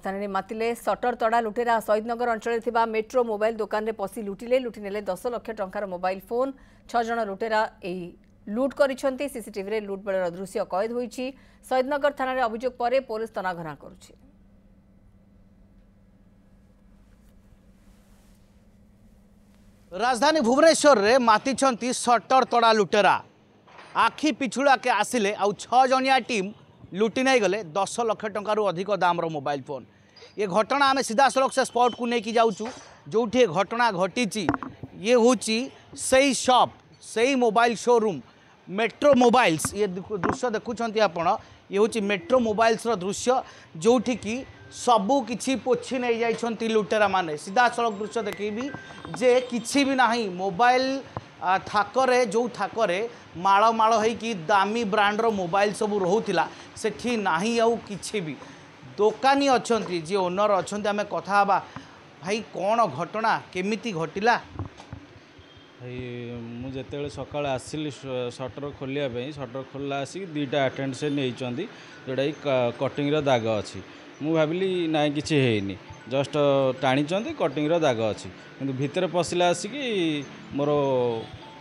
स्थान मातिले सटर तड़ा लुटेरा शहीदनगर अंचल मेट्रो मोबाइल दुकान में पशि लुटिले लुटिने 10 लाख टंकार मोबाइल फोन 6 जन लुटेरा लुट करिसेंती। सीसीटीवी रे लुट बेलर दृश्य कैद होईछि। शहीदनगर थाना रे अभियोग पर पुलिस तनाघना करुछि। राजधानी भुवनेश्वर रे मातिछंती सटर तड़ा लुटेरा आखि पिछुड़ा के आसिले आउ 6 जनिया टीम लुटि नहीं गले 10 लाख टंकार अधिक दामर मोबाइल फोन। ये घटना आम सीधा सड़क से स्पॉट को लेकिन जाऊँ जो घटना घटी ये हूँ से शॉप से मोबाइल शोरूम मेट्रो मोबाइल्स। ये दृश्य देखुं आपण ये हूँ मेट्रो मोबाइल्स दृश्य जो कि सबू किछि पोछि नहीं जाइछंती लुटेरा माने। सीधा सड़क दृश्य देखी जे किछि भी नाही मोबाइल थाकरे जो थाकरे माड़ माड़ होइकी दामी ब्रांडर मोबाइल सब रोला सेठी नाही आउ किछि भी दोकानी अच्छी जी ओनर अच्छा आम कथा हवा भाई कौन घटना केमिति घटिला। मुझे सकाल आसिली सटर खोलिया सटर खोला आसिक दुईटा आटेंड से नहीं जोटा कि कटिंग दाग अच्छी मु भाविली ना किसी है जस्ट टाणी कटिंग दाग अच्छी कि भितर पशिला आसिक मोर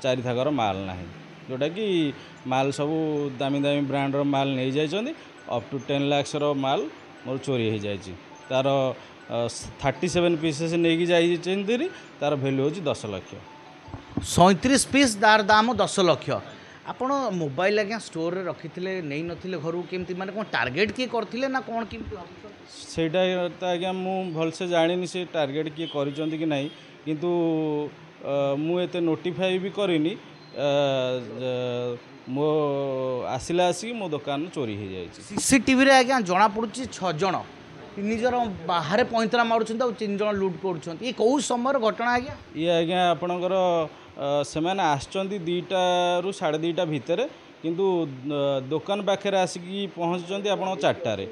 4 थाकर माल ना जोटा कि माल सब दामी दामी ब्रांडर माल नहीं जाइए अप टू 10 लाख माल मोर चोरी हो जाए तार 37 पीसेस नहीं जाइए तार भैल्यू हूँ 10 लाख 37 पीस तार दाम 10 लाख। आपण मोबाइल आज्ञा स्टोर रे रखी नहीं नथिले घर केमती माने कोन टार्गेट किए करथिले ना कोन केमती सेटा तो आज्ञा मु भलसे जानिनी से टार्गेट किए करिसंती कि नहीं किंतु मु एते नोटिफाई भी करिनी मो आसिला आसिक मो दुकान चोरी हो जाए। सीसीटीवी रे आज्ञा जना पड़ुची 6 जन निजर बाहर पैंतरा मारुछंत और 3 जन लूट करुछंत ये कौ समय घटना आज्ञा ये आज्ञा आपणकर से मैंने आसचंती 2टा रु 2:30 भितर किंतु दुकान पाखे आसिकी पहुँचुंट आप 4टारे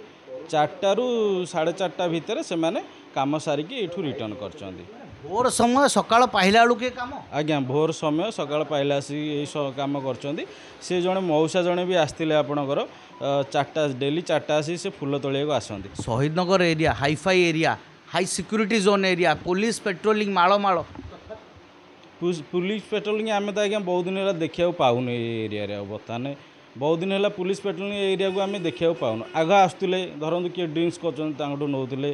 4टा रु 4:30 भितर से मैंने काम सारिकी एठू रिटर्न करचंती। भोर समय सकाळ पाइला बेलू के काम आज्ञा भोर समय सकाळ पाइला आसिक काम करचंती। से जड़े मौसा जड़े भी आसते आपणकर 4टा डेली 4टा आसी से फूल तोलिया को आसती। Shahidnagar area hi-fi area high security zone area police patrolling माड़ माड़ पुलिस पेट्रोलिंग आम तो आज्ञा बहुत दिन है देखा पाऊन एरिया बर्तमान बहुत दिन है पुलिस पेट्रोलिंग एरिया को आम देखा पाऊन। आग आसुले धरतु किए ड्रिंक्स कर नौले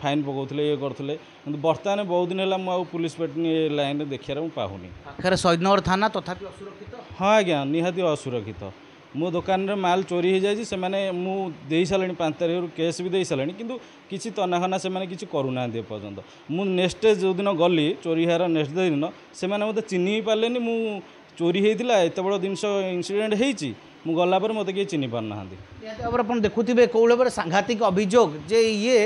फाइन पकाउले ये करते कि बर्तमान बहुत दिन है मुझे पुलिस पेट्रोलिंग लाइन देखा पाऊनी। पाखे शहीदनगर थाना तथापि असुरक्षित हाँ आज्ञा निहाती असुरक्षित मो दुकान रे माल चोरी हो जाए से मैंने मुझे सारे 5 तारीख केस भी दे सारे किंतु किसी तनाखना से मैंने किसी करूना एपर्तंत मु नेक्स्ट जो दिन गली चोरी हार नेक्स्ट दिन से मैंने चिन्ह पारे मु चोरी होता एत बड़ जिन इनसीडेंट हो गला मत किए चिन्ह पारना। आप देखुवे कौन सांघातिक अभियोग जे ये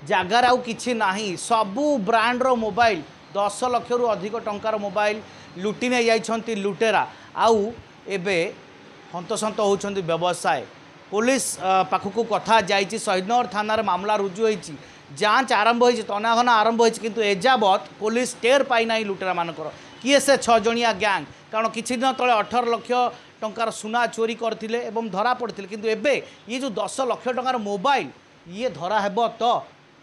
जगार आउ कि नाही सबू ब्रांडर मोबाइल 10 लाख रु अधिक टंकार मोबाइल लुटि नहीं जाइछंती लुटेरा आउ एबे हंतसंत होउछंती व्यवसाय। पुलिस पाखक कथा जाइए शहीदनगर थाना मामला रुजु होती जांच आरंभ होती तनाघना आरंभ होती किंतु एजावत पुलिस टेर पाई ना लुटेरा मानकर किए से 6 जनिया गैंग कारण किछि दिन तले 18 लाख टंकार सुना चोरी करथिले एवं धरा पड़थिले किंतु एबे ये जो 10 लाख टंकार मोबाइल ये धरा हेबो तो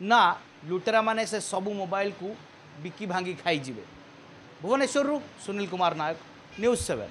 ना लुटेरा माने से सबू मोबाइल को बिकी भांगी खाई जिवे। भुवनेश्वर सुनील कुमार नायक न्यूज़ 7।